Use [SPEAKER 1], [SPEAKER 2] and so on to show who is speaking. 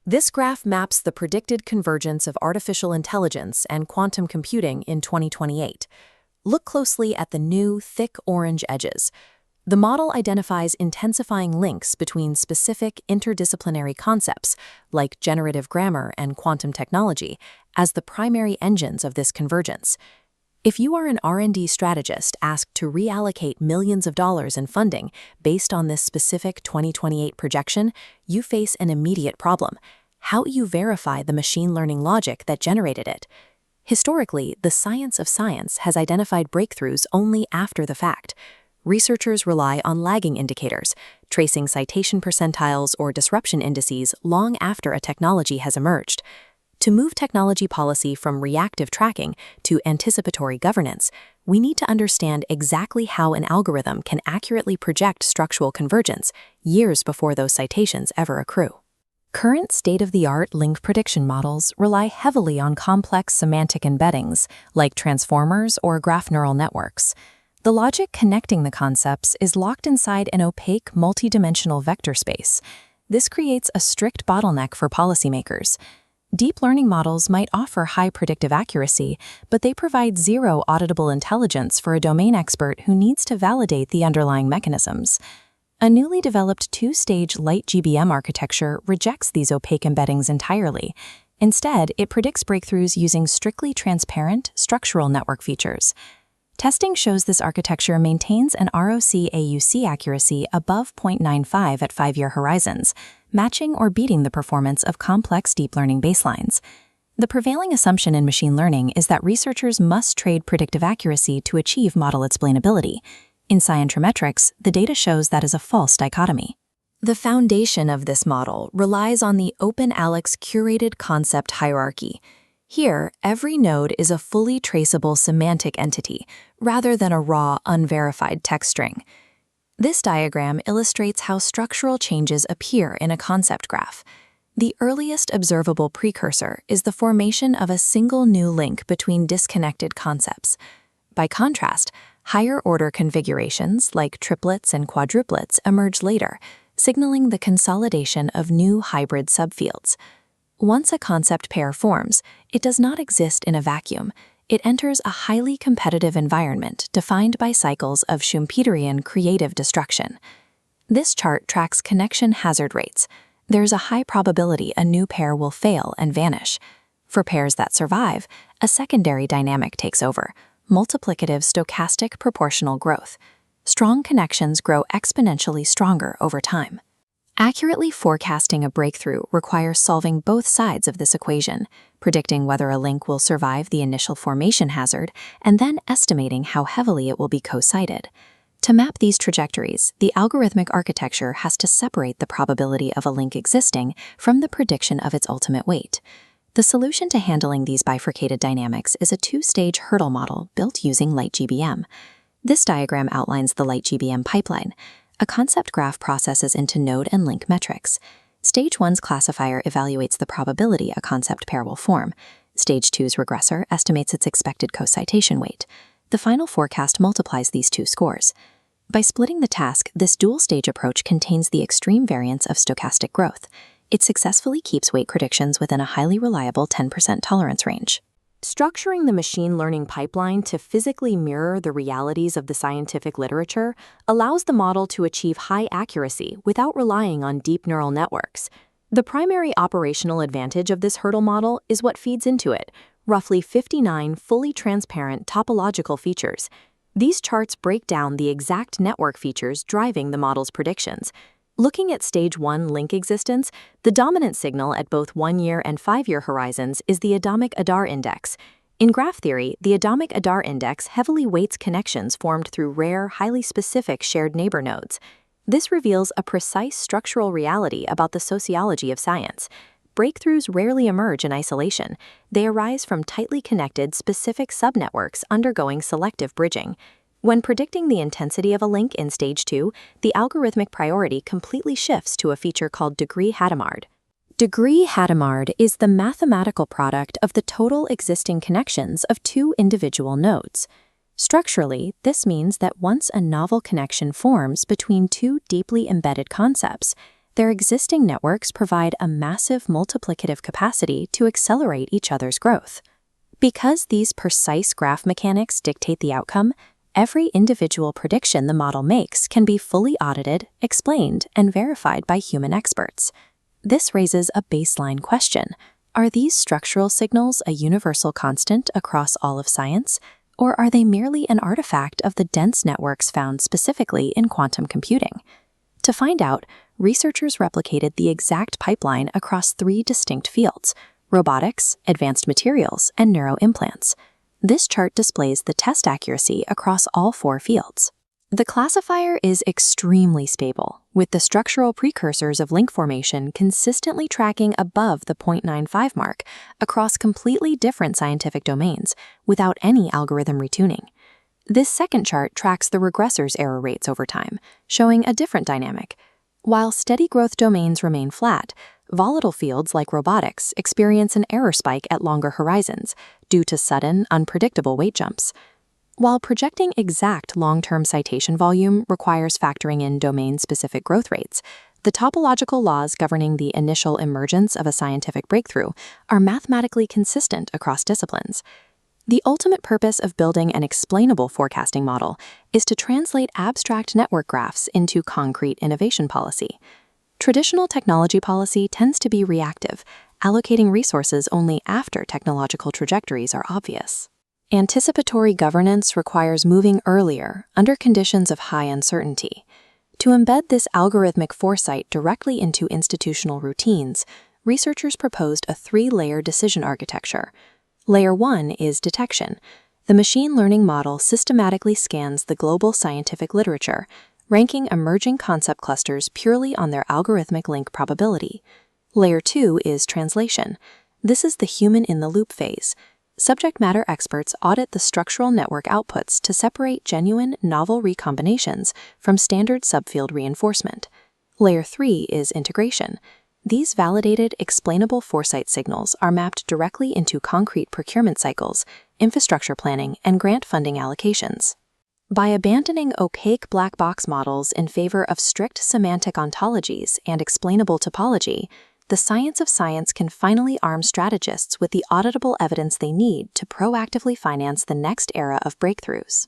[SPEAKER 1] This graph maps the predicted convergence of artificial intelligence and quantum computing in 2028. Look closely at the new, thick orange edges. The model identifies intensifying links between specific interdisciplinary concepts, like generative grammar and quantum technology, as the primary engines of this convergence. If you are an R&D strategist asked to reallocate millions of dollars in funding based on this specific 2028 projection, you face an immediate problem: how you verify the machine learning logic that generated it. Historically, the science of science has identified breakthroughs only after the fact. Researchers rely on lagging indicators, tracing citation percentiles or disruption indices long after a technology has emerged. To move technology policy from reactive tracking to anticipatory governance, we need to understand exactly how an algorithm can accurately project structural convergence years before those citations ever accrue. Current state-of-the-art link prediction models rely heavily on complex semantic embeddings, like transformers or graph neural networks. The logic connecting the concepts is locked inside an opaque multidimensional vector space. This creates a strict bottleneck for policymakers. Deep learning models might offer high predictive accuracy, but they provide zero auditable intelligence for a domain expert who needs to validate the underlying mechanisms. A newly developed two-stage light GBM architecture rejects these opaque embeddings entirely. Instead, it predicts breakthroughs using strictly transparent, structural network features. Testing shows this architecture maintains an ROC-AUC accuracy above 0.95 at 5-year horizons, matching or beating the performance of complex deep learning baselines. The prevailing assumption in machine learning is that researchers must trade predictive accuracy to achieve model explainability. In scientrometrics, the data shows that is a false dichotomy. The foundation of this model relies on the OpenAlex curated concept hierarchy. Here, every node is a fully traceable semantic entity, rather than a raw, unverified text string. This diagram illustrates how structural changes appear in a concept graph. The earliest observable precursor is the formation of a single new link between disconnected concepts. By contrast, higher-order configurations, like triplets and quadruplets, emerge later, signaling the consolidation of new hybrid subfields. Once a concept pair forms, it does not exist in a vacuum. It enters a highly competitive environment defined by cycles of Schumpeterian creative destruction. This chart tracks connection hazard rates. There's a high probability a new pair will fail and vanish. For pairs that survive, a secondary dynamic takes over: multiplicative stochastic proportional growth. Strong connections grow exponentially stronger over time. Accurately forecasting a breakthrough requires solving both sides of this equation, predicting whether a link will survive the initial formation hazard, and then estimating how heavily it will be co-sited. To map these trajectories, the algorithmic architecture has to separate the probability of a link existing from the prediction of its ultimate weight. The solution to handling these bifurcated dynamics is a two-stage hurdle model built using light GBM. This diagram outlines the light GBM pipeline. A concept graph processes into node and link metrics. Stage 1's classifier evaluates the probability a concept pair will form. Stage 2's regressor estimates its expected co-citation weight. The final forecast multiplies these two scores. By splitting the task, this dual-stage approach contains the extreme variance of stochastic growth. It successfully keeps weight predictions within a highly reliable 10% tolerance range. Structuring the machine learning pipeline to physically mirror the realities of the scientific literature allows the model to achieve high accuracy without relying on deep neural networks. The primary operational advantage of this hurdle model is what feeds into it: roughly 59 fully transparent topological features. These charts break down the exact network features driving the model's predictions. Looking at Stage 1 link existence, the dominant signal at both 1-year and 5-year horizons is the Adamic Adar index. In graph theory, the Adamic Adar index heavily weights connections formed through rare, highly specific shared neighbor nodes. This reveals a precise structural reality about the sociology of science. Breakthroughs rarely emerge in isolation. They arise from tightly connected, specific subnetworks undergoing selective bridging. When predicting the intensity of a link in Stage 2, the algorithmic priority completely shifts to a feature called degree Hadamard. Degree Hadamard is the mathematical product of the total existing connections of two individual nodes. Structurally, this means that once a novel connection forms between two deeply embedded concepts, Their existing networks provide a massive multiplicative capacity to accelerate each other's growth. Because these precise graph mechanics dictate the outcome, every individual prediction the model makes can be fully audited, explained, and verified by human experts. This raises a baseline question. Are these structural signals a universal constant across all of science, or are they merely an artifact of the dense networks found specifically in quantum computing? To find out, researchers replicated the exact pipeline across 3 distinct fields: robotics, advanced materials, and neuroimplants. This chart displays the test accuracy across all 4 fields. The classifier is extremely stable, with the structural precursors of link formation consistently tracking above the 0.95 mark across completely different scientific domains without any algorithm retuning. This second chart tracks the regressors' error rates over time, showing a different dynamic. While steady growth domains remain flat, volatile fields like robotics experience an error spike at longer horizons due to sudden, unpredictable weight jumps. While projecting exact long-term citation volume requires factoring in domain-specific growth rates, the topological laws governing the initial emergence of a scientific breakthrough are mathematically consistent across disciplines. The ultimate purpose of building an explainable forecasting model is to translate abstract network graphs into concrete innovation policy. Traditional technology policy tends to be reactive, allocating resources only after technological trajectories are obvious. Anticipatory governance requires moving earlier, under conditions of high uncertainty. To embed this algorithmic foresight directly into institutional routines, researchers proposed a 3-layer decision architecture. Layer 1 is detection. The machine learning model systematically scans the global scientific literature, ranking emerging concept clusters purely on their algorithmic link probability. Layer 2 is translation. This is the human-in-the-loop phase. Subject matter experts audit the structural network outputs to separate genuine, novel recombinations from standard subfield reinforcement. Layer 3 is integration. These validated, explainable foresight signals are mapped directly into concrete procurement cycles, infrastructure planning, and grant funding allocations. By abandoning opaque black box models in favor of strict semantic ontologies and explainable topology, the science of science can finally arm strategists with the auditable evidence they need to proactively finance the next era of breakthroughs.